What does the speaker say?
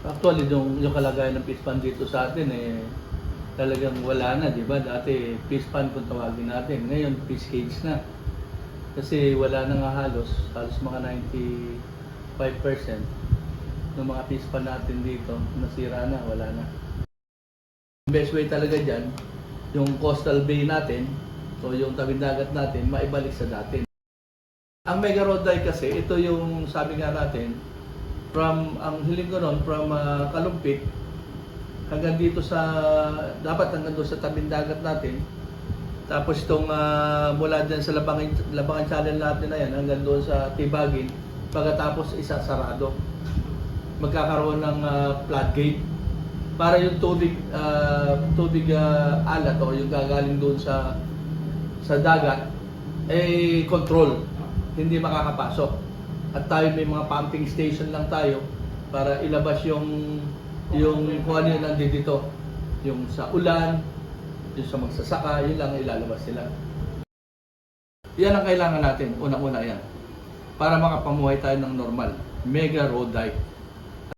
Actually, yung kalagayan ng fish pond dito sa atin talagang wala na, di ba? Dati fish pond kung tawagin natin. Ngayon, fish cage na. Kasi wala na nga halos mga 95% ng mga fish pond natin dito, nasira na, wala na. Yung best way talaga dyan, yung coastal bay natin, o yung tabing dagat natin, maibalik sa dati. Ang Mega Road Dike kasi, ito yung sabi nga natin, ang hiling ko nun, from Kalumpit, hanggang dito dapat hanggang doon sa tabing dagat natin. Tapos itong mula dyan sa Labangan Channel natin na yan, hanggang doon sa Tibagin, pagkatapos isasarado. Magkakaroon ng floodgate para yung tubig alat o yung gagaling doon sa dagat control, hindi makakapasok. At tayo may mga pumping station lang tayo para ilabas yung kung ano yun nandito, yung sa ulan, yung sa magsasaka, yun lang ilalabas sila. Yan ang kailangan natin, unang-una yan, para makapamuhay tayo ng normal. Mega Road Dike.